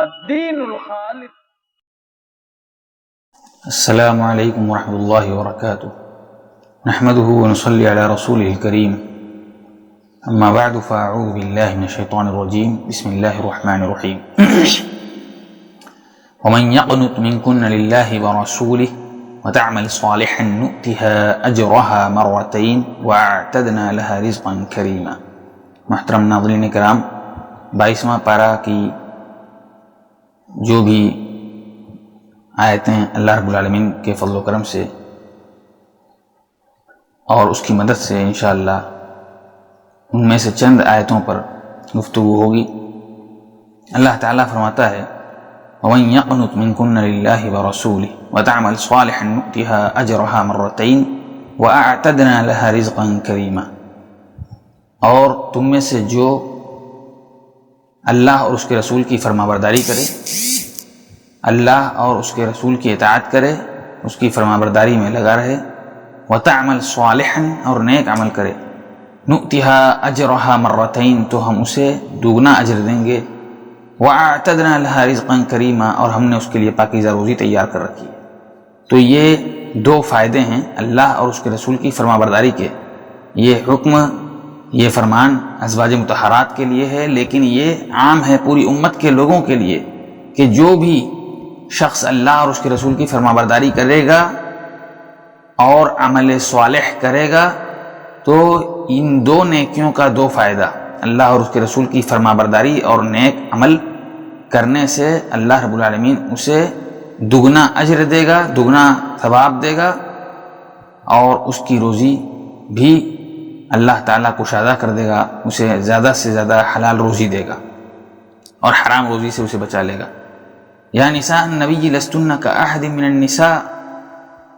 الدین الخالص. السلام علیکم ورحمۃ اللہ وبرکاتہ. نحمده ونصلی علی رسوله الکریم. اما بعد فاعوذ باللہ من الشیطان الرجیم. بسم اللہ الرحمن الرحیم. ومن يقنت منكن لله ورسوله وتعمل صالحا نؤتها اجرها مرتين واعتدنا لها رزقا کریما. محترم ناظرین کرام، 22واں پارہ کی جو بھی آیتیں اللہ رب العالمین کے فضل و کرم سے اور اس کی مدد سے انشاءاللہ ان میں سے چند آیتوں پر گفتگو ہوگی. اللہ تعالیٰ فرماتا ہے وَمَن يَقْنُتْ مِنكُنَّ لِلَّهِ وَرَسُولِهِ وَتَعْمَلْ صَالِحًا نُؤْتِهَا أَجْرَهَا مَرَّتَيْنِ وَأَعْتَدْنَا لَهَا رِزْقًا كَرِيمًا. اور تم میں سے جو اللہ اور اس کے رسول کی فرمانبرداری کرے، اللہ اور اس کے رسول کی اطاعت کرے، اس کی فرمانبرداری میں لگا رہے، وَتَعْمَلْ صَالِحًا اور نیک عمل کرے، نُؤْتِهَا أَجْرَهَا مَرَّتَيْنِ تو ہم اسے دوگنا اجر دیں گے، وَأَعْتَدْنَا لَهَا رِزْقًا كَرِيمًا اور ہم نے اس کے لیے پاکیزہ روزی تیار کر رکھی ہے. تو یہ دو فائدے ہیں اللہ اور اس کے رسول کی فرمانبرداری کے. یہ حکم، یہ فرمان ازواج مطہرات کے لیے ہے، لیکن یہ عام ہے پوری امت کے لوگوں کے لیے کہ جو بھی شخص اللہ اور اس کے رسول کی فرمانبرداری کرے گا اور عمل صالح کرے گا تو ان دو نیکیوں کا دو فائدہ، اللہ اور اس کے رسول کی فرمانبرداری اور نیک عمل کرنے سے اللہ رب العالمین اسے دگنا اجر دے گا، دگنا ثواب دے گا، اور اس کی روزی بھی اللہ تعالیٰ کشادہ کر دے گا، اسے زیادہ سے زیادہ حلال روزی دے گا اور حرام روزی سے اسے بچا لے گا. یا نساء النبی لستن کاحد من النساء،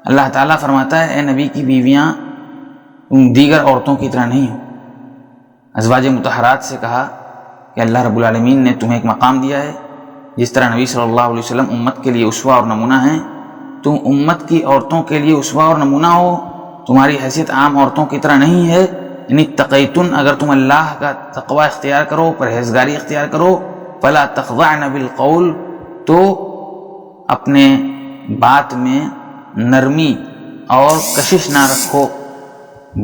اللہ تعالیٰ فرماتا ہے اے نبی کی بیویاں ان دیگر عورتوں کی طرح نہیں ہو. ازواج مطہرات سے کہا کہ اللہ رب العالمین نے تمہیں ایک مقام دیا ہے، جس طرح نبی صلی اللہ علیہ وسلم امت کے لیے اسوہ اور نمونہ ہیں، تم امت کی عورتوں کے لیے اسوہ اور نمونہ ہو. تمہاری حیثیت عام عورتوں کی طرح نہیں ہے. ان اتقیتن، اگر تم اللہ کا تقوی اختیار کرو، پرہیزگاری اختیار کرو، فلا تخضعن بالقول، تو اپنے بات میں نرمی اور کشش نہ رکھو،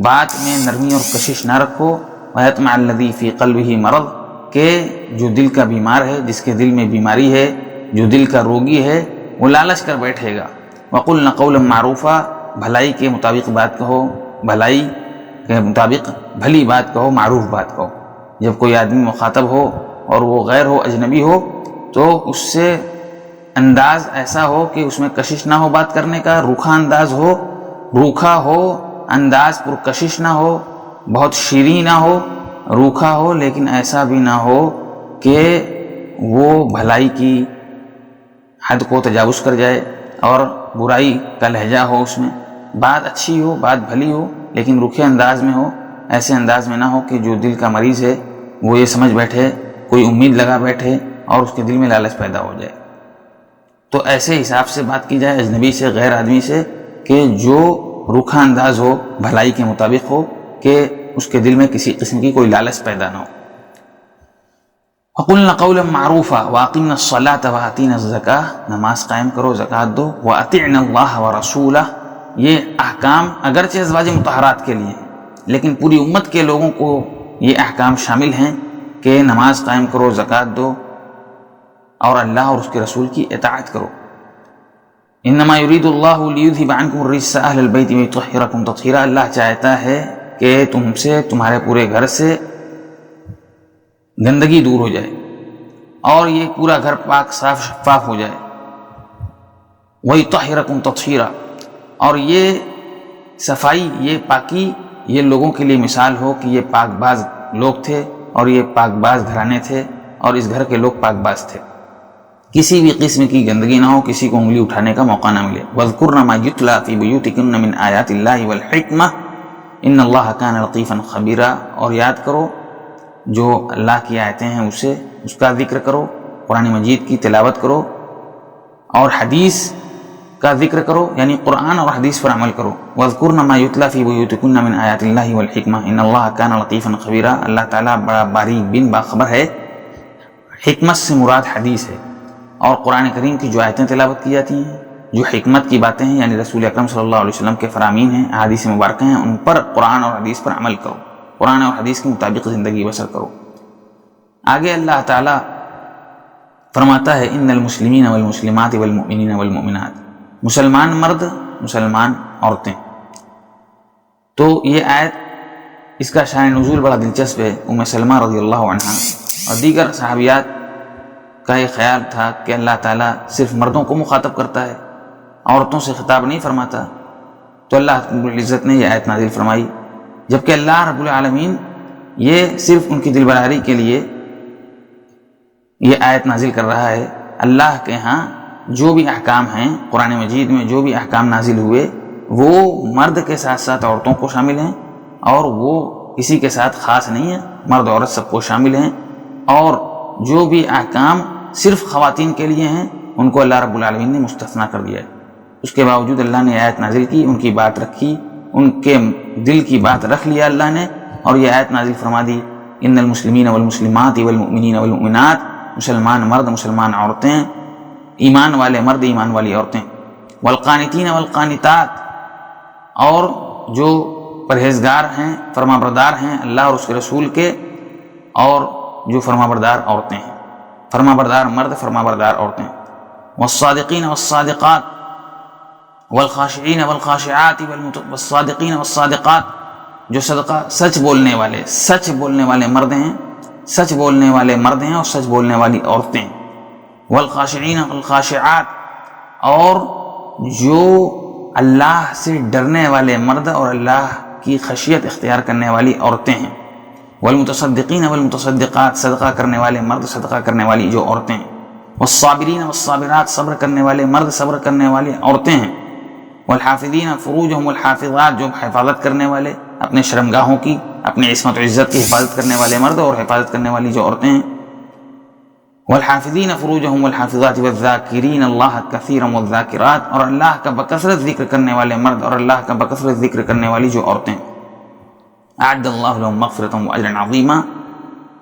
بات میں نرمی اور کشش نہ رکھو. وَيَطْمَعَ الَّذِي فِي قَلْبِهِ مَرَضٌ، کہ جو دل کا بیمار ہے، جس کے دل میں بیماری ہے، جو دل کا روگی ہے، وہ لالچ کر بیٹھے گا. وَقُلْنَ قَوْلًا مَعْرُوفًا، بھلائی کے مطابق بات کہو، بھلائی کے مطابق بھلی بات کہو، معروف بات کہو. جب کوئی آدمی مخاطب ہو اور وہ غیر ہو، اجنبی ہو، تو اس سے انداز ایسا ہو کہ اس میں کشش نہ ہو بات کرنے کا، روکھا انداز ہو، روکھا ہو انداز، پرکشش نہ ہو، بہت شیریں نہ ہو، روکھا ہو، لیکن ایسا بھی نہ ہو کہ وہ بھلائی کی حد کو تجاوز کر جائے اور برائی کا لہجہ ہو اس میں. بات اچھی ہو، بات بھلی ہو، لیکن روکھے انداز میں ہو، ایسے انداز میں نہ ہو کہ جو دل کا مریض ہے وہ یہ سمجھ بیٹھے، کوئی امید لگا بیٹھے اور اس کے دل میں لالچ پیدا ہو جائے. تو ایسے حساب سے بات کی جائے اجنبی سے، غیر آدمی سے، کہ جو روکھا انداز ہو، بھلائی کے مطابق ہو، کہ اس کے دل میں کسی قسم کی کوئی لالچ پیدا نہ ہو. وَقُلْنَ قَوْلًا مَعْرُوفًا وَأَقِمْنَا الصَّلَاةَ وَآتِينَا الزَّكَاةَ، نماز قائم کرو، زکوٰۃ دو. وَأَطِعْنَا اللَّهَ وَرَسُولَهُ، یہ احکام اگرچہ ازواج مطہرات کے لیے لیکن پوری امت کے لوگوں کو یہ احکام شامل ہیں کہ نماز قائم کرو، زکوٰۃ دو، اور اللہ اور اس کے رسول کی اطاعت کرو. انما یرید اللہ لیذھب عنکم الرجس اہل البیت ویطہرکم تطہیرا، اللہ چاہتا ہے کہ تم سے، تمہارے پورے گھر سے گندگی دور ہو جائے اور یہ پورا گھر پاک صاف شفاف ہو جائے. ویطہرکم تطہیرا، اور یہ صفائی، یہ پاکی، یہ لوگوں کے لیے مثال ہو کہ یہ پاک باز لوگ تھے اور یہ پاک باز گھرانے تھے اور اس گھر کے لوگ پاک باز تھے، کسی بھی قسم کی گندگی نہ ہو، کسی کو انگلی اٹھانے کا موقع نہ ملے. وَاذْكُرْنَ مَا يُتْلَى فِي بُيُوتِكُنَّ مِنْ آيَاتِ اللَّهِ وَالْحِكْمَةِ إِنَّ اللَّهَ كَانَ لَطِيفًا خَبِيرًا، اور یاد کرو جو اللہ کی آیتیں ہیں اسے، اس کا ذکر کرو، قرآن مجید کی تلاوت کرو اور حدیث کا ذکر کرو، یعنی قرآن اور حدیث پر عمل کرو. وَاذْكُرْنَ مَا يُتْلَى فِي بُيُوتِكُنَّ مِنْ آيَاتِ اللَّهِ وَالْحِكْمَةِ إِنَّ اللَّهَ كَانَ لَطِيفًا خَبِيرًا، اللہ تعالیٰ بڑا باریک بین باخبر ہے. حکمت سے مراد حدیث ہے، اور قرآن کریم کی جو آیتیں تلاوت کی جاتی ہیں، جو حکمت کی باتیں ہیں، یعنی رسول اکرم صلی اللہ علیہ وسلم کے فرامین ہیں، احادیث مبارکہ ہیں، ان پر قرآن اور حدیث پر عمل کرو، قرآن اور حدیث کے مطابق زندگی بسر کرو۔ آگے اللہ تعالیٰ فرماتا ہے ان المسلمین والمسلمات والمؤمنین والمؤمنات، مسلمان مرد، مسلمان عورتیں۔ تو یہ آیت، اس کا شان نزول بڑا دلچسپ ہے۔ ام سلمہ رضی اللہ عنہا اور دیگر صحابیات کا یہ خیال تھا کہ اللہ تعالیٰ صرف مردوں کو مخاطب کرتا ہے، عورتوں سے خطاب نہیں فرماتا، تو اللہ رب العزت نے یہ آیت نازل فرمائی، جبکہ اللہ رب العالمین یہ صرف ان کی دلبراری کے لیے یہ آیت نازل کر رہا ہے۔ اللہ کے ہاں جو بھی احکام ہیں، قرآن مجید میں جو بھی احکام نازل ہوئے، وہ مرد کے ساتھ ساتھ عورتوں کو شامل ہیں، اور وہ کسی کے ساتھ خاص نہیں ہے، مرد عورت سب کو شامل ہیں، اور جو بھی احکام صرف خواتین کے لیے ہیں ان کو اللہ رب العالمین نے مستثنیٰ کر دیا ہے۔ اس کے باوجود اللہ نے آیت نازل کی، ان کی بات رکھی، ان کے دل کی بات رکھ لیا اللہ نے، اور یہ آیت نازل فرما دی ان المسلمین والمسلمات والمؤمنین والمؤمنات، مسلمان مرد، مسلمان عورتیں، ایمان والے مرد، ایمان والی عورتیں، والقانتین والقانتات، اور جو پرہیزگار ہیں، فرمانبردار ہیں اللہ اور اس کے رسول کے، اور جو فرمانبردار عورتیں ہیں، فرمانبردار مرد، فرمانبردار عورتیں، والصادقین والصادقات والخاشعین والخاشعات والصادقین والصادقات، جو صدقہ سچ بولنے والے مرد ہیں، سچ بولنے والے مرد ہیں اور سچ بولنے والی عورتیں، والخاشعین والخاشعات، اور جو اللہ سے ڈرنے والے مرد اور اللہ کی خشیت اختیار کرنے والی عورتیں ہیں، والمتصدقین والمتصدقات، صدقہ کرنے والے مرد، صدقہ کرنے والی جو عورتیں ہیں، والصابرین والصابرات، صبر کرنے والے مرد، صبر کرنے والی عورتیں ہیں، والحافظین فروجہم والحافظات، جو حفاظت کرنے والے اپنے شرمگاہوں کی، اپنی عصمت و عزت کی حفاظت کرنے والے مرد اور حفاظت کرنے والی جو عورتیں ہیں، والحافظین فروجہم والحافظات والذاکرین اللہ کثیرا والذاکرات، اور اللہ کا بکثرت ذکر کرنے والے مرد اور اللہ کا بکثرت ذکر کرنے والی جو عورتیں۔ اعد اللہ لهم مغفرۃ واجرا عظیما،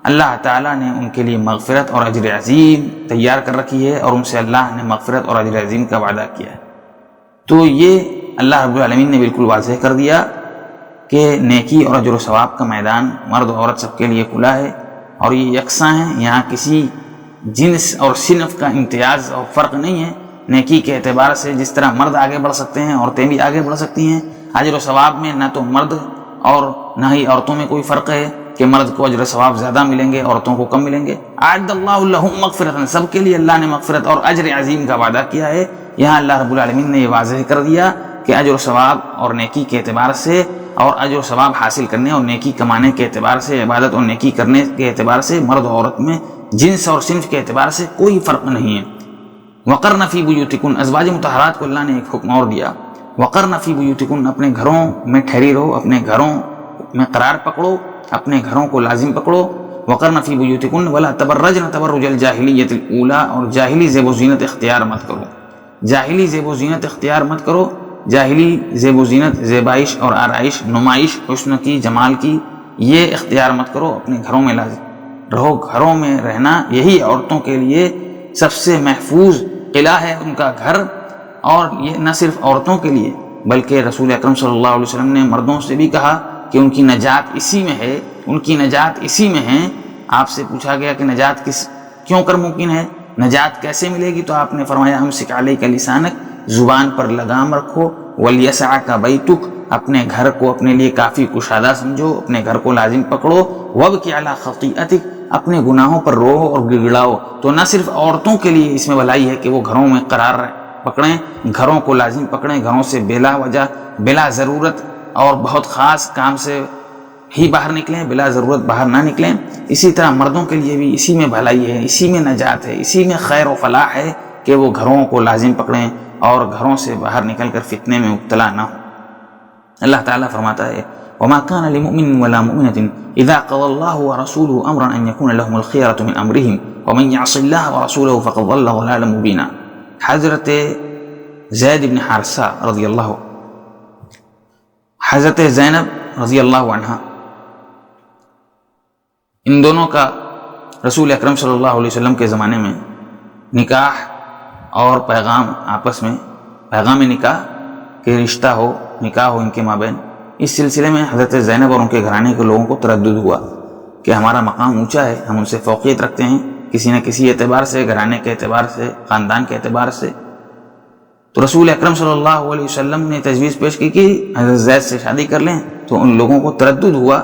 اللہ تعالیٰ نے ان کے لیے مغفرت اور اجر عظیم تیار کر رکھی ہے، اور ان سے اللہ نے مغفرت اور اجر عظیم کا وعدہ کیا ہے۔ تو یہ اللہ رب العالمین نے بالکل واضح کر دیا کہ نیکی اور اجر و ثواب کا میدان مرد و عورت سب کے لیے کھلا ہے، اور یہ یکساں ہیں، یہاں کسی جنس اور صنف کا امتیاز اور فرق نہیں ہے۔ نیکی کے اعتبار سے جس طرح مرد آگے بڑھ سکتے ہیں، عورتیں بھی آگے بڑھ سکتی ہیں۔ اجر و ثواب میں نہ تو مرد اور نہ ہی عورتوں میں کوئی فرق ہے کہ مرد کو اجر و ثواب زیادہ ملیں گے، عورتوں کو کم ملیں گے۔ اعد اللہ لهم مغفرۃ، سب کے لیے اللہ نے مغفرت اور اجر عظیم کا وعدہ کیا ہے۔ یہاں اللہ رب العالمین نے یہ واضح کر دیا کہ اجر و ثواب اور نیکی کے اعتبار سے، اور اجر و ثواب حاصل کرنے اور نیکی کمانے کے اعتبار سے، عبادت اور نیکی کرنے کے اعتبار سے مرد و عورت میں جنس اور صنف کے اعتبار سے کوئی فرق نہیں ہے۔ وقرن فی بیوتکن، ازواج مطہرات کو اللہ نے ایک حکم اور دیا، وقرن فی بیوتکن، اپنے گھروں میں ٹھہری رہو، اپنے گھروں میں قرار پکڑو، اپنے گھروں کو لازم پکڑو۔ وقرن فی بیوتکن ولا تبرجن تبرج الجاہلیۃ الاولی، اور جاہلی زیب و زینت اختیار مت کرو، جاہلی زیب و زینت اختیار مت کرو۔ جاہلی زیب و زینت، زیبائش اور آرائش، نمائش حسن کی، جمال کی، یہ اختیار مت کرو، اپنے گھروں میں لازم رہو۔ گھروں میں رہنا یہی عورتوں کے لیے سب سے محفوظ قلعہ ہے، ان کا گھر، اور یہ نہ صرف عورتوں کے لیے بلکہ رسول اکرم صلی اللہ علیہ وسلم نے مردوں سے بھی کہا کہ ان کی نجات اسی میں ہے، ان کی نجات اسی میں ہے۔ آپ سے پوچھا گیا کہ نجات کیوں کر ممکن ہے، نجات کیسے ملے گی، تو آپ نے فرمایا امسک علیک لسانک، زبان پر لگام رکھو، ولیسعک بیتک، اپنے گھر کو اپنے لیے کافی کشادہ سمجھو، اپنے گھر کو لازم پکڑو، وابکی علی خطیئتک، اپنے گناہوں پر رو اور گڑگڑاؤ۔ تو نہ صرف عورتوں کے لیے اس میں بھلائی ہے کہ وہ گھروں میں قرار پکڑیں، گھروں کو لازم پکڑیں، گھروں سے بلا وجہ، بلا ضرورت اور بہت خاص کام سے ہی باہر نکلیں، بلا ضرورت باہر نہ نکلیں۔ اسی طرح مردوں کے لیے بھی اسی میں بھلائی ہے، اسی میں نجات ہے، اسی میں خیر و فلاح ہے کہ وہ گھروں کو لازم پکڑیں اور گھروں سے باہر نکل کر فتنے میں مبتلا نہ ہوں۔ اللہ تعالیٰ فرماتا ہے وما كان لمؤمن ولا مؤمنة اذا قضى الله ورسوله امرا ان يكون لهم الخيرة من امرهم ومن يعص الله ورسوله فقد ضل ضلالا مبينا۔ حضرت زید بن حارثہ رضی اللہ، حضرت زینب رضی اللہ عنہ، ان دونوں کا رسول اکرم صلی اللہ علیہ وسلم کے زمانے میں نکاح اور پیغام آپس میں، پیغام نکاح کہ رشتہ ہو، نکاح ہو ان کے مابین، اس سلسلے میں حضرت زینب اور ان کے گھرانے کے لوگوں کو تردد ہوا کہ ہمارا مقام اونچا ہے، ہم ان سے فوقیت رکھتے ہیں کسی نہ کسی اعتبار سے، گھرانے کے اعتبار سے، خاندان کے اعتبار سے۔ تو رسول اکرم صلی اللہ علیہ وسلم نے تجویز پیش کی کہ حضرت زید سے شادی کر لیں، تو ان لوگوں کو تردد ہوا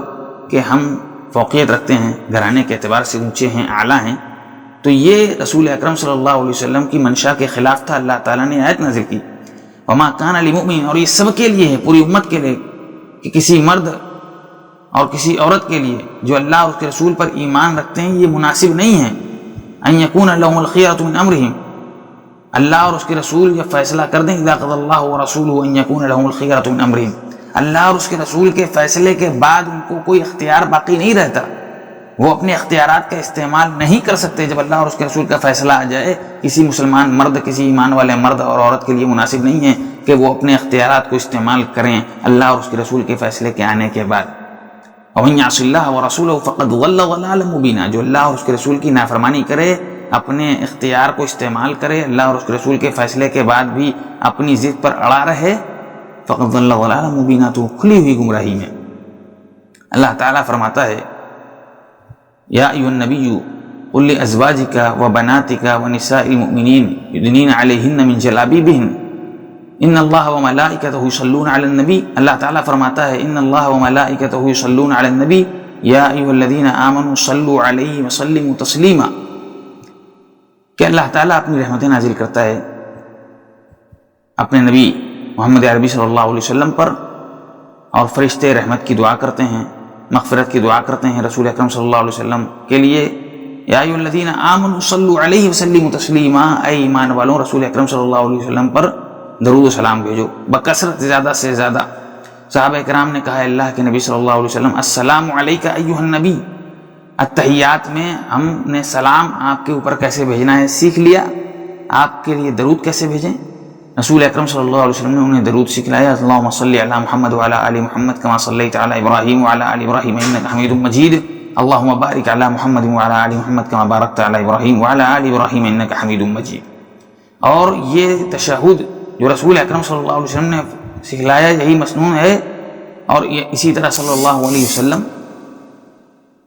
کہ ہم فوقیت رکھتے ہیں، گھرانے کے اعتبار سے اونچے ہیں، اعلیٰ ہیں۔ تو یہ رسول اکرم صلی اللہ علیہ وسلم کی منشا کے خلاف تھا۔ اللہ تعالیٰ نے آیت نازل کی وما کان للمؤمن، اور یہ سب کے لیے ہے، پوری امت کے لیے، کہ کسی مرد اور کسی عورت کے لیے جو اللہ اور اس کے رسول پر ایمان رکھتے ہیں یہ مناسب نہیں ہے ان یکون لهم الخیرۃ من امرہم، اللہ اور اس کے رسول جب فیصلہ کر دیں اذا قضى اللہ ورسولہ ان یکون لهم الخیرۃ من امرہم، اللہ اور اس کے رسول کے فیصلے کے بعد ان کو کوئی اختیار باقی نہیں رہتا، وہ اپنے اختیارات کا استعمال نہیں کر سکتے۔ جب اللہ اور اس کے رسول کا فیصلہ آ جائے، کسی مسلمان مرد، کسی ایمان والے مرد اور عورت کے لیے مناسب نہیں ہے کہ وہ اپنے اختیارات کو استعمال کریں اللہ اور اس کے رسول کے فیصلے کے آنے کے بعد۔ ومن یعص اللہ ورسولہ فقد ضل ضلالا مبینا، جو اللہ اور اس کے رسول کی نافرمانی کرے، اپنے اختیار کو استعمال کرے اللہ اور اس کے رسول کے فیصلے کے بعد بھی اپنی ضد پر اڑا رہے، فقد ضل ضلالا مبینا، تو کھلی ہوئی گمراہی میں۔ اللہ تعالیٰ فرماتا ہے یا ایھا النبی قل لازواجک وبناتک ونساء المؤمنین یدنین علیہن من جلابیبہن ان اللہ وملائکتہ یصلون علی النبی، اللہ تعالیٰ فرماتا ہے ان اللہ وملائکتہ یصلون علی النبی یا ایھا الذین آمنوا صلوا علیہ وسلموا تسلیما، کہ اللہ تعالیٰ اپنی رحمتیں نازل کرتا ہے اپنے نبی محمد عربی صلی اللہ علیہ وسلم پر، اور فرشتے رحمت کی دعا کرتے ہیں، مغفرت کی دعا کرتے ہیں رسول اکرم صلی اللہ علیہ وسلم کے لیے۔ یا ایھا الذین آمنوا صلوا علیہ وسلموا تسلیما، اے ایمان والوں رسول اکرم صلی اللہ علیہ وسلم پر درود و سلام بھیجو بکثرت، زیادہ سے زیادہ۔ صحابہ کرام نے کہا اللہ کے نبی صلی اللہ علیہ وسلم السلام علیک ایھا النبی، التحیات میں ہم نے سلام آپ کے اوپر کیسے بھیجنا ہے سیکھ لیا، آپ کے لیے درود کیسے بھیجیں؟ رسول اکرم صلی اللہ علیہ وسلم نے انہیں درود سکھلایا، اللہم صلی علی محمد وعلی آل محمد کما صلیت علی ابراہیم وعلی آل ابراہیم انک حمید مجید، اللہم بارک علی محمد وعلی آل محمد کما بارکت علی ابراہیم وعلی آل ابراہیم انک حمید مجید۔ اور یہ تشہد جو رسول اکرم صلی اللہ علیہ وسلم نے سکھلایا یہی مسنون ہے، اور اسی طرح صلی اللہ علیہ وسلم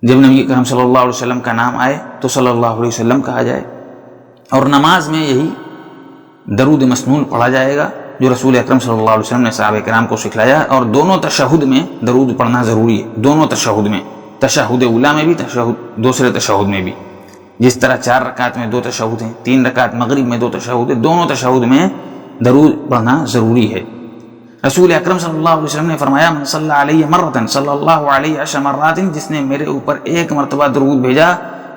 جب نبی اکرم صلی اللہ علیہ وسلم کا نام آئے تو صلی اللہ علیہ وسلم کہا جائے، اور نماز میں یہی درود مسنون پڑھا جائے گا جو رسول اکرم صلی اللہ علیہ وسلم نے صحابہ کرام کو سکھلایا، اور دونوں تشہد میں درود پڑھنا ضروری ہے، دونوں تشہد میں، تشہد اولیٰ میں بھی، تشہد دوسرے تشہد میں بھی، جس طرح 4 رکعت میں 2 تشہد ہیں، 3 رکعت مغرب میں 2 تشہد ہیں، دونوں تشہد میں درود پڑھنا ضروری ہے۔ رسول اکرم صلی اللہ علیہ وسلم نے فرمایا من صلی علیہ مرۃ صلی اللہ علیہ 10 مرات، جس نے میرے اوپر 1 مرتبہ درود بھیجا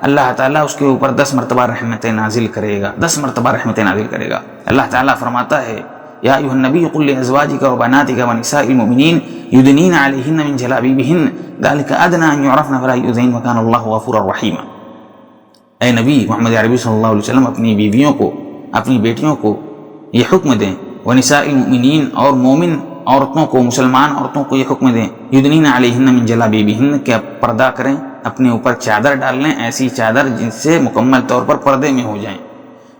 اللہ تعالیٰ اس کے اوپر 10 مرتبہ رحمتیں نازل کرے گا، 10 مرتبہ رحمتیں نازل کرے گا۔ اللہ تعالیٰ فرماتا ہے یا ایھا النبی قل لازواجک وبناتک ونساء المؤمنین یدنین علیہن من جلابیبہن ذلک ادنی ان یعرفن فلا یؤذین وکان اللہ غفورا رحیما۔ اے نبی محمد عربی صلی اللہ علیہ وسلم اپنی بیویوں کو، اپنی بیٹیوں کو یہ حکم دیں، ونساء المؤمنین اور مومن عورتوں کو، مسلمان عورتوں کو یہ حکم دیں، یدنین علیہن من جلابیبہن کہ پردہ کریں، اپنے اوپر چادر ڈال لیں، ایسی چادر جن سے مکمل طور پر پردے میں ہو جائیں،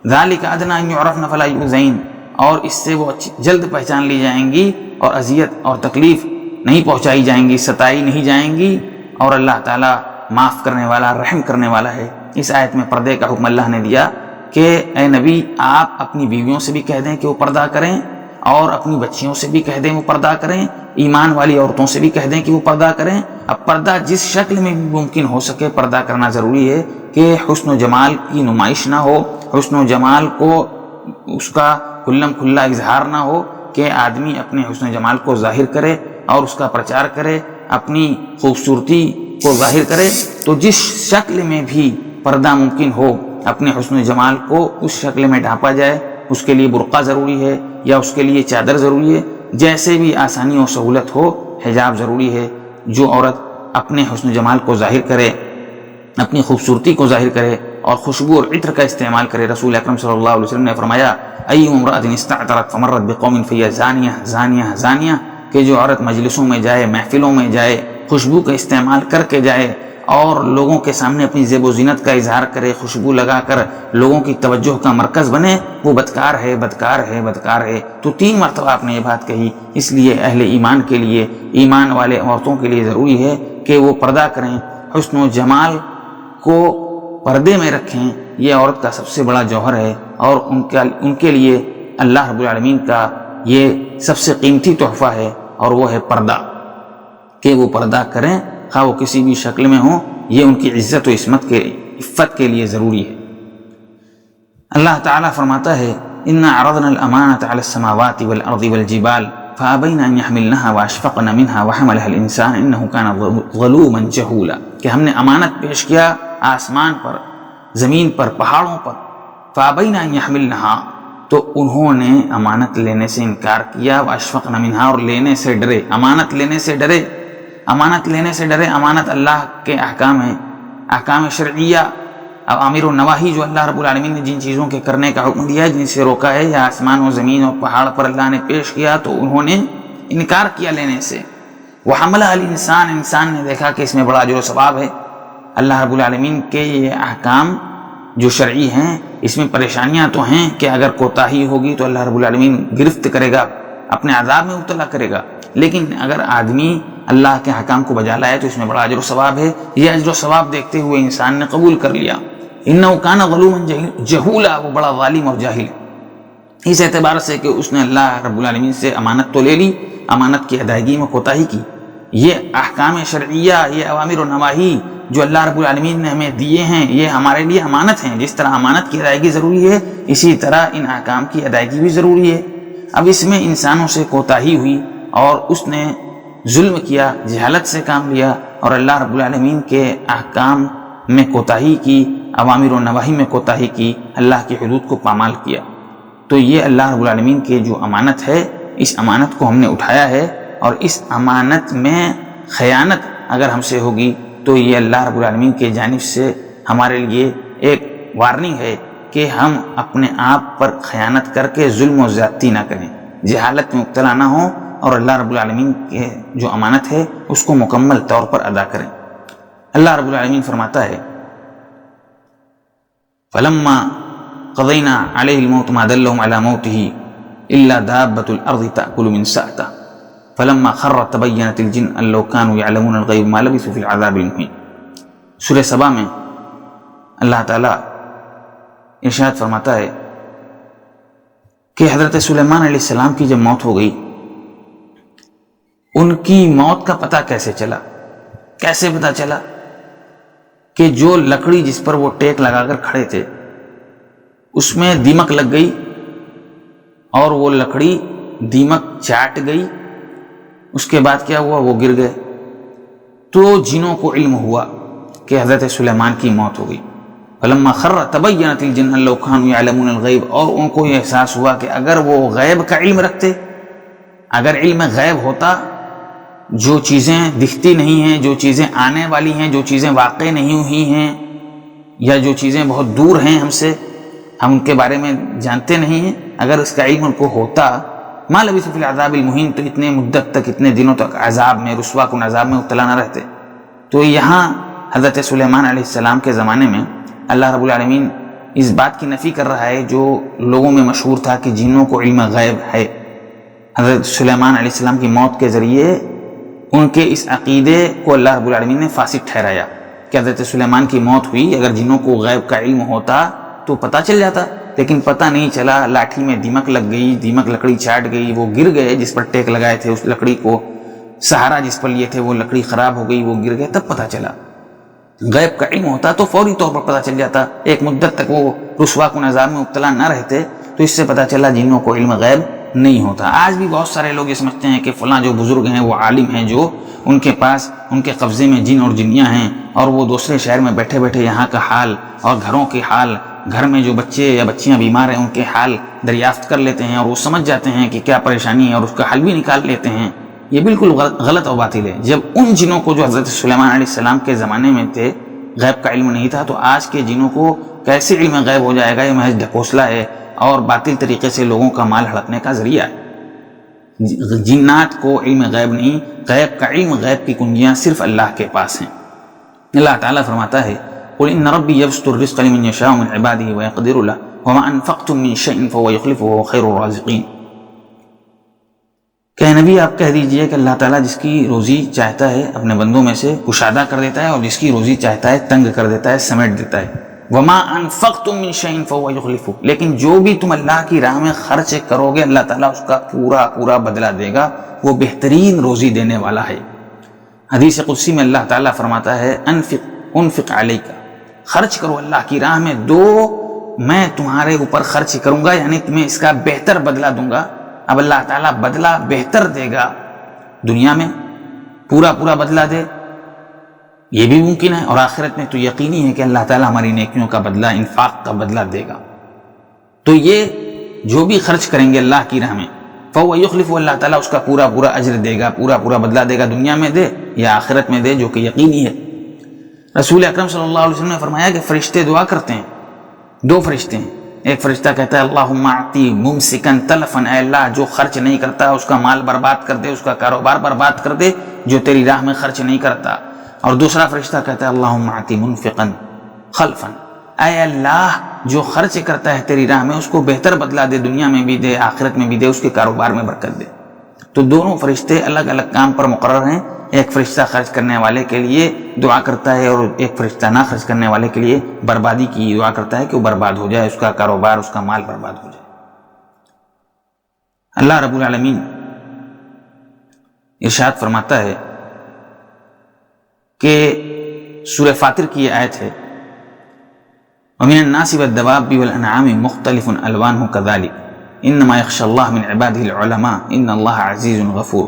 ذالک ادنی ان یعرفن فلا یؤذین، اور اس سے وہ جلد پہچان لی جائیں گی اور اذیت اور تکلیف نہیں پہنچائی جائیں گی، ستائی نہیں جائیں گی، اور اللہ تعالیٰ معاف کرنے والا، رحم کرنے والا ہے۔ اس آیت میں پردے کا حکم اللہ نے دیا کہ اے نبی آپ اپنی بیویوں سے بھی کہہ دیں کہ وہ پردہ کریں، اور اپنی بچیوں سے بھی کہہ دیں وہ پردہ کریں، ایمان والی عورتوں سے بھی کہہ دیں کہ وہ پردہ کریں۔ اب پردہ جس شکل میں بھی ممکن ہو سکے پردہ کرنا ضروری ہے، کہ حسن و جمال کی نمائش نہ ہو، حسن و جمال کو اس کا کھلم کھلا اظہار نہ ہو، کہ آدمی اپنے حسن و جمال کو ظاہر کرے اور اس کا پرچار کرے، اپنی خوبصورتی کو ظاہر کرے۔ تو جس شکل میں بھی پردہ ممکن ہو، اپنے حسن و جمال کو اس شکل میں ڈھانپا جائے، اس کے لیے برقع ضروری ہے یا اس کے لیے چادر ضروری ہے، جیسے بھی آسانی و سہولت ہو حجاب ضروری ہے۔ جو عورت اپنے حسن و جمال کو ظاہر کرے، اپنی خوبصورتی کو ظاہر کرے اور خوشبو اور عطر کا استعمال کرے، رسول اکرم صلی اللہ علیہ وسلم نے فرمایا ای امرأۃ استعطرت فمرت بقوم فہی زانیہ زانیہ زانیہ، کہ جو عورت مجلسوں میں جائے، محفلوں میں جائے، خوشبو کا استعمال کر کے جائے اور لوگوں کے سامنے اپنی زیب و زینت کا اظہار کرے، خوشبو لگا کر لوگوں کی توجہ کا مرکز بنے، وہ بدکار ہے، بدکار ہے، بدکار ہے۔ تو 3 مرتبہ آپ نے یہ بات کہی۔ اس لیے اہل ایمان کے لیے، ایمان والے عورتوں کے لیے ضروری ہے کہ وہ پردہ کریں، حسن و جمال کو پردے میں رکھیں۔ یہ عورت کا سب سے بڑا جوہر ہے، اور ان کے لیے اللہ رب العالمین کا یہ سب سے قیمتی تحفہ ہے، اور وہ ہے پردہ، کہ وہ پردہ کریں، خواہ وہ کسی بھی شکل میں ہوں۔ یہ ان کی عزت و عفت کے لیے ضروری ہے۔ اللہ تعالیٰ فرماتا ہے اِنَّا عَرَضْنَا الْأَمَانَةَ عَلَى السَّمَاوَاتِ وَالْأَرْضِ وَالْجِبَالِ فَأَبَيْنَ أَنْ يَحْمِلْنَهَا وَأَشْفَقْنَ مِنْهَا وَحَمَلَهَا الْإِنسَانُ إِنَّهُ كَانَ ظَلُومًا جَهُولًا، کہ ہم نے امانت پیش کیا آسمان پر، زمین پر، پہاڑوں پر۔ فَأَبَيْنَ أَنْ يَحْمِلْنَهَا، تو انہوں نے امانت لینے سے انکار کیا، وَأَشْفَقْنَ مِنْهَا، اور لینے سے ڈرے، امانت لینے سے ڈرے، امانت لینے سے ڈرے۔ امانت اللہ کے احکام ہیں، احکام شرعیہ، اوامر و نواہی، جو اللہ رب العالمین نے جن چیزوں کے کرنے کا حکم دیا ہے، جن سے روکا ہے، یا آسمان و زمین اور پہاڑ پر اللہ نے پیش کیا تو انہوں نے انکار کیا لینے سے۔ وَحَمَلَهَا الْإِنسَانُ، انسان نے دیکھا کہ اس میں بڑا اجر و ثواب ہے۔ اللہ رب العالمین کے یہ احکام جو شرعی ہیں، اس میں پریشانیاں تو ہیں کہ اگر کوتاہی ہوگی تو اللہ رب العالمین گرفت کرے گا، اپنے عذاب میں مبتلا کرے گا، لیکن اگر آدمی اللہ کے حکام کو بجا لائے تو اس میں بڑا اجر و ثواب ہے۔ یہ اجر و ثواب دیکھتے ہوئے انسان نے قبول کر لیا۔ انہ کان ظلوما جہولا، وہ بڑا ظالم اور جاہل ہے، اس اعتبار سے کہ اس نے اللہ رب العالمین سے امانت تو لے لی، امانت کی ادائیگی میں کوتاہی کی۔ یہ احکام شرعیہ، یہ اوامر و نواہی جو اللہ رب العالمین نے ہمیں دیے ہیں، یہ ہمارے لیے امانت ہیں۔ جس طرح امانت کی ادائیگی ضروری ہے، اسی طرح ان احکام کی ادائیگی بھی ضروری ہے۔ اب اس میں انسانوں سے کوتاہی ہوئی اور اس نے ظلم کیا، جہالت سے کام لیا، اور اللہ رب العالمین کے احکام میں کوتاہی کی، اوامر و نواہی میں کوتاہی کی، اللہ کی حدود کو پامال کیا۔ تو یہ اللہ رب العالمین کے جو امانت ہے، اس امانت کو ہم نے اٹھایا ہے، اور اس امانت میں خیانت اگر ہم سے ہوگی تو یہ اللہ رب العالمین کے جانب سے ہمارے لیے ایک وارننگ ہے کہ ہم اپنے آپ پر خیانت کر کے ظلم و زیادتی نہ کریں، جہالت میں مبتلا نہ ہوں، اور اللہ رب العالمین کے جو امانت ہے اس کو مکمل طور پر ادا کریں۔ اللہ رب العالمین فرماتا ہے فَلَمَّا قَضَيْنَا عَلَيْهِ الْمَوْتُ مَا دَلَّهُمْ عَلَى مَوْتِهِ إِلَّا دَابَّةُ الْأَرْضِ تَأْكُلُ مِنْ سَأْتَهُ فَلَمَّا خَرَّ تَبَيَّنَتِ الْجِنُّ أَن لَّوْ كَانُوا يَعْلَمُونَ الْغَيْبَ مَا لَبِثُوا فِي الْعَذَابِ الْمُهِينِ۔ سورہ سبا میں اللہ تعالیٰ ارشاد فرماتا ہے کہ حضرت سلیمان علیہ السلام کی جب موت ہو گئی، ان کی موت کا پتہ کیسے چلا؟ کیسے پتہ چلا کہ جو لکڑی جس پر وہ ٹیک لگا کر کھڑے تھے اس میں دیمک لگ گئی، اور وہ لکڑی دیمک چاٹ گئی۔ اس کے بعد کیا ہوا؟ وہ گر گئے۔ تو جنوں کو علم ہوا کہ حضرت سلیمان کی موت ہو گئی۔ فلما خر تبینت الجن لو كانوا يعلمون الغیب، اور ان کو یہ احساس ہوا کہ اگر وہ غیب کا علم رکھتے، اگر علم غیب ہوتا، جو چیزیں دکھتی نہیں ہیں، جو چیزیں آنے والی ہیں، جو چیزیں واقع نہیں ہوئی ہیں، یا جو چیزیں بہت دور ہیں ہم سے، ہم ان کے بارے میں جانتے نہیں ہیں، اگر اس کا علم ان کو ہوتا، ما لبثوا فی العذاب المہین، تو اتنے مدت تک، اتنے دنوں تک عذاب میں، رسوا کن عذاب میں مبتلا نہ رہتے۔ تو یہاں حضرت سلیمان علیہ السلام کے زمانے میں اللہ رب العالمین اس بات کی نفی کر رہا ہے جو لوگوں میں مشہور تھا کہ جنوں کو علم غیب ہے۔ حضرت سلیمان علیہ السلام کی موت کے ذریعے ان کے اس عقیدے کو اللہ رب العالمین نے فاسد ٹھہرایا کہ حضرت سلیمان کی موت ہوئی، اگر جنوں کو غیب کا علم ہوتا تو پتہ چل جاتا، لیکن پتہ نہیں چلا، لاٹھی میں دیمک لگ گئی، دیمک لکڑی چاٹ گئی، وہ گر گئے جس پر ٹیک لگائے تھے، اس لکڑی کو سہارا جس پر لیے تھے وہ لکڑی خراب ہو گئی، وہ گر گئے، تب پتہ چلا۔ غیب کا علم ہوتا تو فوری طور پر پتہ چل جاتا، ایک مدت تک وہ رسوا کن عذاب میں مبتلا نہ رہتے۔ تو اس سے پتہ چلا جنوں کو علم غیب نہیں ہوتا۔ آج بھی بہت سارے لوگ یہ سمجھتے ہیں کہ فلاں جو بزرگ ہیں وہ عالم ہیں، جو ان کے پاس، ان کے قبضے میں جن اور جنیاں ہیں، اور وہ دوسرے شہر میں بیٹھے بیٹھے یہاں کا حال اور گھروں کے حال، گھر میں جو بچے یا بچیاں بیمار ہیں ان کے حال دریافت کر لیتے ہیں، اور وہ سمجھ جاتے ہیں کہ کیا پریشانی ہے اور اس کا حل بھی نکال لیتے ہیں۔ یہ بالکل غلط اور باطل ہے۔ جب ان جنوں کو جو حضرت سلیمان علیہ السلام کے زمانے میں تھے غیب کا علم نہیں تھا، تو آج کے جنوں کو کیسے علم غیب ہو جائے گا؟ یہ محض ڈھکوسلا ہے اور باطل طریقے سے لوگوں کا مال ہڑپنے کا ذریعہ ہے۔ جنات کو علم غیب نہیں، غیب کا علم، غیب کی کنجیاں صرف اللہ کے پاس ہیں۔ اللہ تعالیٰ فرماتا ہے قل ان ربی یبسط الرزق لمن یشاء من عباده ویقدر له وما انفقتم من شیء فهو یخلفه وهو خیر الرازقین۔ کہ نبی آپ کہہ دیجئے کہ اللہ تعالیٰ جس کی روزی چاہتا ہے اپنے بندوں میں سے کشادہ کر دیتا ہے، اور جس کی روزی چاہتا ہے تنگ کر دیتا ہے، سمیٹ دیتا ہے۔ وما انفقتم من شیء فهو یخلفه، لیکن جو بھی تم اللہ کی راہ میں خرچ کرو گے اللہ تعالیٰ اس کا پورا پورا بدلہ دے گا، وہ بہترین روزی دینے والا ہے۔ حدیث قدسی میں اللہ تعالیٰ فرماتا ہے انفق علیک، خرچ کرو اللہ کی راہ میں، دو میں تمہارے اوپر خرچ کروں گا، یعنی تمہیں اس کا بہتر بدلہ دوں گا۔ اب اللہ تعالیٰ بدلہ بہتر دے گا، دنیا میں پورا پورا بدلہ دے، یہ بھی ممکن ہے، اور آخرت میں تو یقینی ہے کہ اللہ تعالیٰ ہماری نیکیوں کا بدلہ، انفاق کا بدلہ دے گا۔ تو یہ جو بھی خرچ کریں گے اللہ کی راہ میں فهو یخلف، اللہ تعالیٰ اس کا پورا پورا اجر دے گا، پورا پورا بدلہ دے گا، دنیا میں دے یا آخرت میں دے، جو کہ یقینی ہے۔ رسول اکرم صلی اللہ علیہ وسلم نے فرمایا کہ فرشتے دعا کرتے ہیں، دو فرشتے ہیں، ایک فرشتہ کہتا ہے اللہم اعطی ممسکا تلفا، اے اللہ جو خرچ نہیں کرتا اس کا مال برباد کر دے، اس کا کاروبار برباد کر دے جو تیری راہ میں خرچ نہیں کرتا۔ اور دوسرا فرشتہ کہتا ہے اللہم اعطی منفقا خلفا، اے اللہ جو خرچ کرتا ہے تیری راہ میں اس کو بہتر بدلہ دے، دنیا میں بھی دے آخرت میں بھی دے، اس کے کاروبار میں برکت دے۔ تو دونوں فرشتے الگ الگ کام پر مقرر ہیں، ایک فرشتہ خرچ کرنے والے کے لیے دعا کرتا ہے اور ایک فرشتہ نہ خرچ کرنے والے کے لیے بربادی کی دعا کرتا ہے کہ وہ برباد ہو جائے، اس کا کاروبار، اس کا مال برباد ہو جائے۔ اللہ رب العالمین ارشاد فرماتا ہے کہ سورہ فاطر کی یہ آیت ہے وَمِنَ النَّاسِ وَالدَّوَابِّ وَالْأَنْعَامِ مُخْتَلِفٌ أَلْوَانُهُ كَذَلِكَ إِنَّمَا يَخْشَى اللَّهَ مِنْ عِبَادِهِ الْعُلَمَاءُ إِنَّ اللَّهَ عَزِيزٌ غَفُورٌ۔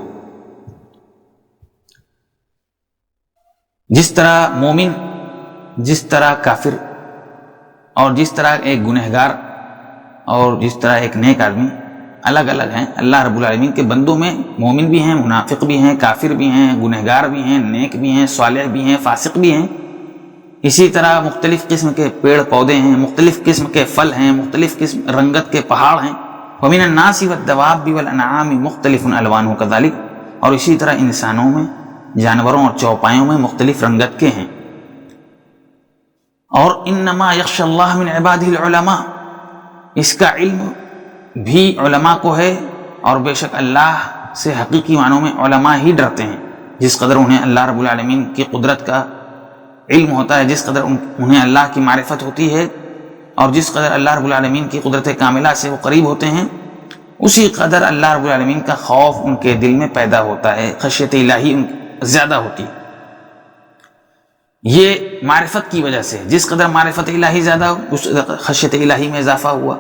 جس طرح مومن، جس طرح کافر، اور جس طرح ایک گنہگار اور جس طرح ایک نیک آدمی الگ الگ ہیں، اللہ رب العالمین کے بندوں میں مومن بھی ہیں، منافق بھی ہیں، کافر بھی ہیں، گنہگار بھی ہیں، نیک بھی ہیں، صالح بھی ہیں، فاسق بھی ہیں۔ اسی طرح مختلف قسم کے پیڑ پودے ہیں، مختلف قسم کے پھل ہیں، مختلف قسم رنگت کے پہاڑ ہیں۔ وَمِنَ النَّاسِ وَالدَّوَابِّ وَالْأَنْعَامِ مُخْتَلِفٌ أَلْوَانُهُ كَذَلِكَ، اور اسی طرح انسانوں میں، جانوروں اور چوپایوں میں مختلف رنگت کے ہیں۔ اور انما یخشى اللہ من عبادہ العلماء، اس کا علم بھی علماء کو ہے، اور بے شک اللہ سے حقیقی معنوں میں علماء ہی ڈرتے ہیں۔ جس قدر انہیں اللہ رب العالمین کی قدرت کا علم ہوتا ہے، جس قدر انہیں اللہ کی معرفت ہوتی ہے، اور جس قدر اللہ رب العالمین کی قدرت کاملہ سے وہ قریب ہوتے ہیں، اسی قدر اللہ رب العالمین کا خوف ان کے دل میں پیدا ہوتا ہے، خشیت الہی زیادہ ہوتی ہے۔ یہ معرفت کی وجہ سے، جس قدر معرفت الہی زیادہ ہو اس خشیت الہی میں اضافہ ہوا۔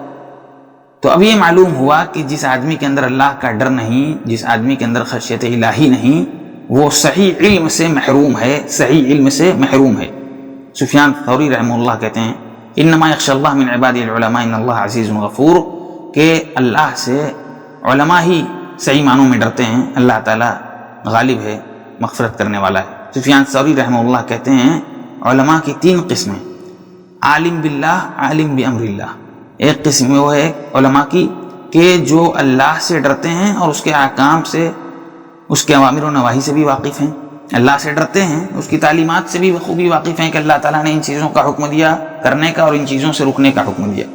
تو اب یہ معلوم ہوا کہ جس آدمی کے اندر اللہ کا ڈر نہیں، جس آدمی کے اندر خشیت الہی نہیں، وہ صحیح علم سے محروم ہے، صحیح علم سے محروم ہے۔ سفیان ثوری رحمہ اللہ کہتے ہیں انما یخشى اللہ من عبادہ العلماء ان اللہ عزیز غفور، کہ اللہ سے علماء ہی صحیح معنوں میں ڈرتے ہیں، اللہ تعالیٰ غالب ہے، مغفرت کرنے والا ہے۔ سفیان ثوری رحمہ اللہ کہتے ہیں علماء کی تین قسمیں، عالم باللہ، عالم بامر اللہ۔ ایک قسم وہ ہے علماء کی کہ جو اللہ سے ڈرتے ہیں اور اس کے احکام سے، اس کے اوامر و نواہی سے بھی واقف ہیں، اللہ سے ڈرتے ہیں، اس کی تعلیمات سے بھی بخوبی واقف ہیں کہ اللہ تعالیٰ نے ان چیزوں کا حکم دیا کرنے کا اور ان چیزوں سے رکنے کا حکم دیا۔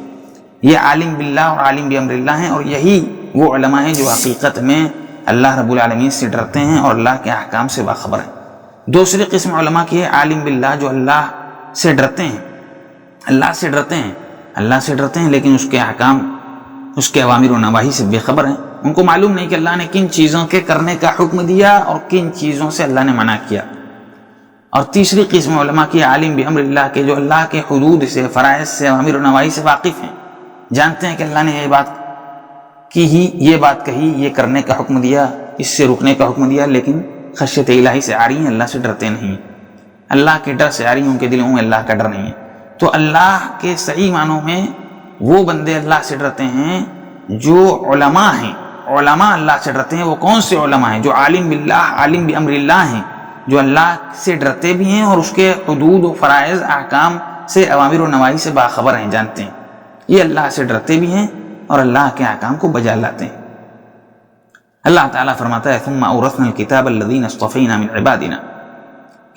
یہ عالم باللہ اور عالم بامر اللہ ہیں، اور یہی وہ علماء ہیں جو حقیقت میں اللہ رب العالمین سے ڈرتے ہیں اور اللہ کے احکام سے باخبر ہیں۔ دوسری قسم علماء کی ہے عالم باللہ، جو اللہ سے ڈرتے ہیں، اللہ سے ڈرتے ہیں، اللہ سے ڈرتے ہیں، لیکن اس کے احکام، اس کے اوامر و نواہی سے بے خبر ہیں۔ ان کو معلوم نہیں کہ اللہ نے کن چیزوں کے کرنے کا حکم دیا اور کن چیزوں سے اللہ نے منع کیا۔ اور تیسری قسم علماء کی عالم بامر اللہ کے، جو اللہ کے حدود سے، فرائض سے، اوامر و نواہی سے واقف ہیں، جانتے ہیں کہ اللہ نے یہ بات کی ہی، یہ بات کہی، یہ کرنے کا حکم دیا، اس سے رکنے کا حکم دیا، لیکن خشیت الہی سے آ رہی ہیں، اللہ سے ڈرتے نہیں، اللہ کے ڈر سے آ رہی ہیں، ان کے دلوں میں اللہ کا ڈر نہیں ہے۔ تو اللہ کے صحیح معنوں میں وہ بندے اللہ سے ڈرتے ہیں جو علماء ہیں، علماء اللہ سے ڈرتے ہیں۔ وہ کون سے علماء ہیں؟ جو عالم باللہ، عالم بامر اللہ ہیں، جو اللہ سے ڈرتے بھی ہیں اور اس کے حدود و فرائض، احکام سے، اوامر و نواہی سے باخبر ہیں، جانتے ہیں۔ یہ اللہ سے ڈرتے بھی ہیں اور اللہ کے احکام کو بجا لاتے ہیں۔ اللہ تعالیٰ فرماتا ہے ثم اورثنا الکتاب الذین اصطفینا من عبادنا،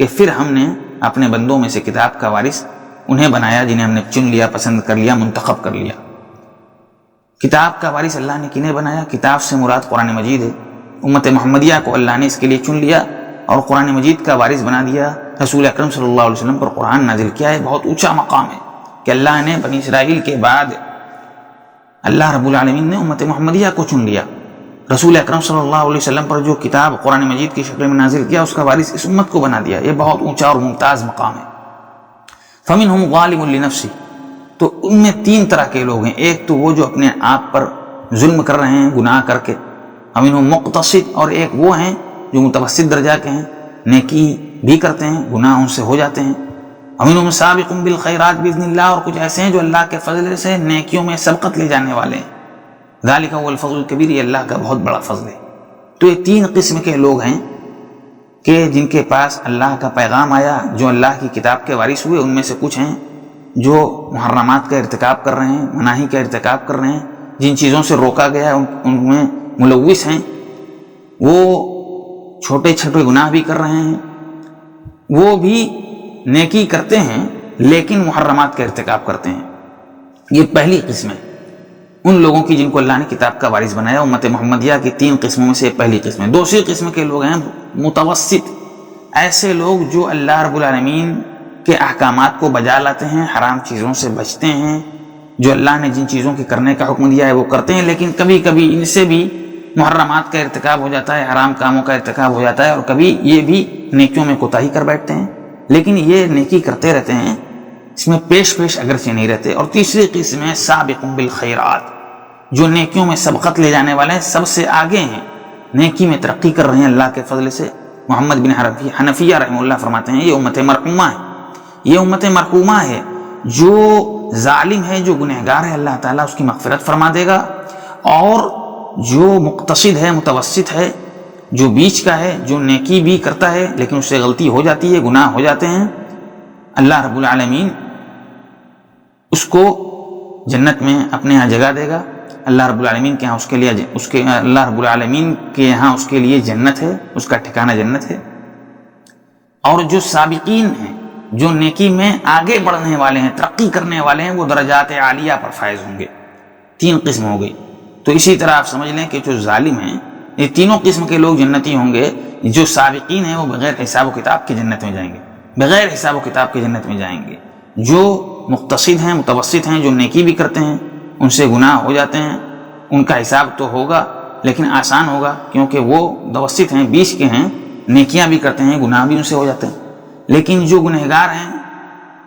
کہ پھر ہم نے اپنے بندوں میں سے کتاب کا وارث انہیں بنایا جنہیں ہم نے چن لیا، پسند کر لیا، منتخب کر لیا۔ کتاب کا وارث اللہ نے کنہیں بنایا؟ کتاب سے مراد قرآن مجید ہے۔ امت محمدیہ کو اللہ نے اس کے لیے چن لیا اور قرآن مجید کا وارث بنا دیا۔ رسول اکرم صلی اللہ علیہ وسلم پر قرآن نازل کیا ہے۔ بہت اونچا مقام ہے کہ اللہ نے بنی اسرائیل کے بعد اللہ رب العالمین نے امت محمدیہ کو چن لیا۔ رسول اکرم صلی اللہ علیہ وسلم پر جو کتاب قرآن مجید کی شکل میں نازل کیا اس کا وارث اس امت کو بنا دیا۔ یہ بہت اونچا اور ممتاز مقام ہے۔ فَمِنْهُمْ ظَالِمٌ لِنَفْسِهِ، تو ان میں تین طرح کے لوگ ہیں۔ ایک تو وہ جو اپنے آپ پر ظلم کر رہے ہیں گناہ کر کے، وَمِنْهُمْ مُقْتَصِدٌ، اور ایک وہ ہیں جو متوسط درجہ کے ہیں، نیکی بھی کرتے ہیں، گناہ ان سے ہو جاتے ہیں۔ وَمِنْهُمْ سَابِقٌ بِالْخَيْرَاتِ بِإِذْنِ اللَّهِ، اور کچھ ایسے ہیں جو اللہ کے فضل سے نیکیوں میں سبقت لے جانے والے ہیں۔ ذَلِكَ هُوَ الْفَضْلُ الْكَبِيرُ، یہ اللہ کا بہت بڑا فضل ہے۔ تو یہ تین قسم کے لوگ ہیں کہ جن کے پاس اللہ کا پیغام آیا، جو اللہ کی کتاب کے وارث ہوئے۔ ان میں سے کچھ ہیں جو محرمات کا ارتکاب کر رہے ہیں، مناہی کا ارتکاب کر رہے ہیں، جن چیزوں سے روکا گیا ہے ان میں ملوث ہیں، وہ چھوٹے چھوٹے گناہ بھی کر رہے ہیں، وہ بھی نیکی کرتے ہیں لیکن محرمات کا ارتکاب کرتے ہیں۔ یہ پہلی قسم ہے ان لوگوں کی جن کو اللہ نے کتاب کا وارث بنایا۔ امت محمدیہ کی تین قسموں میں سے پہلی قسم ہے۔ دوسری قسم کے لوگ ہیں متوسط، ایسے لوگ جو اللہ رب العالمین کے احکامات کو بجا لاتے ہیں، حرام چیزوں سے بچتے ہیں، جو اللہ نے جن چیزوں کے کرنے کا حکم دیا ہے وہ کرتے ہیں، لیکن کبھی کبھی ان سے بھی محرمات کا ارتکاب ہو جاتا ہے، حرام کاموں کا ارتکاب ہو جاتا ہے، اور کبھی یہ بھی نیکیوں میں کوتاہی کر بیٹھتے ہیں، لیکن یہ نیکی کرتے رہتے ہیں، اس میں پیش اگرچہ نہیں رہتے۔ اور تیسری قسم ہے سابق بالخیرات، جو نیکیوں میں سبقت لے جانے والے ہیں، سب سے آگے ہیں، نیکی میں ترقی کر رہے ہیں اللہ کے فضل سے۔ محمد بن حنفیہ رحمہ اللہ فرماتے ہیں یہ امت مرحومہ ہے، یہ امت مرحومہ ہے۔ جو ظالم ہے، جو گنہگار ہے، اللہ تعالیٰ اس کی مغفرت فرما دے گا، اور جو مقتصد ہے، متوسط ہے، جو بیچ کا ہے، جو نیکی بھی کرتا ہے لیکن اس سے غلطی ہو جاتی ہے، گناہ ہو جاتے ہیں، اللہ رب العالمین اس کو جنت میں اپنے ہاں جگہ دے گا۔ اللہ رب العالمین کے ہاں اللہ رب العالمین کے یہاں اس کے لیے جنت ہے، اس کا ٹھکانہ جنت ہے۔ اور جو سابقین ہیں، جو نیکی میں آگے بڑھنے والے ہیں، ترقی کرنے والے ہیں، وہ درجات عالیہ پر فائز ہوں گے۔ تین قسم ہو گئی۔ تو اسی طرح آپ سمجھ لیں کہ جو ظالم ہیں، یہ تینوں قسم کے لوگ جنتی ہوں گے۔ جو سابقین ہیں وہ بغیر حساب و کتاب کی جنت میں جائیں گے، بغیر حساب و کتاب کی جنت میں جائیں گے۔ جو مقتصد ہیں، متوسط ہیں، جو نیکی بھی کرتے ہیں، ان سے گناہ ہو جاتے ہیں، ان کا حساب تو ہوگا لیکن آسان ہوگا، کیونکہ وہ متوسط ہیں، بیچ کے ہیں، نیکیاں بھی کرتے ہیں، گناہ بھی ان سے ہو جاتے ہیں۔ لیکن جو گنہگار ہیں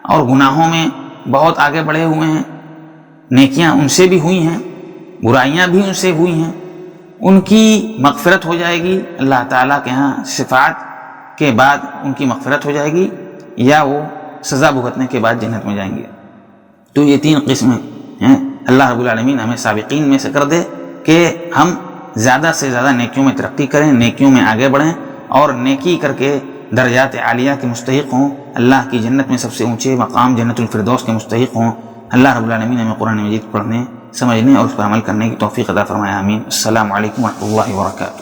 اور گناہوں میں بہت آگے بڑھے ہوئے ہیں، نیکیاں ان سے بھی ہوئی ہیں، برائیاں بھی ان سے ہوئی ہیں، ان کی مغفرت ہو جائے گی اللہ تعالیٰ کے ہاں، شفاعت کے بعد ان کی مغفرت ہو جائے گی، یا وہ سزا بھگتنے کے بعد جنت میں جائیں گے۔ تو یہ تین قسمیں ہیں۔ اللہ رب العالمین ہمیں سابقین میں سے کر دے کہ ہم زیادہ سے زیادہ نیکیوں میں ترقی کریں، نیکیوں میں آگے بڑھیں، اور نیکی کر کے درجات عالیہ کے مستحق ہوں، اللہ کی جنت میں سب سے اونچے مقام جنت الفردوس کے مستحق ہوں۔ اللہ رب العالمین ہمیں قرآن مجید پڑھنے، سمجھنے اور اس پر عمل کرنے کی توفیق عطا فرمائے، آمین۔ السلام علیکم ورحمۃ اللہ وبرکاتہ۔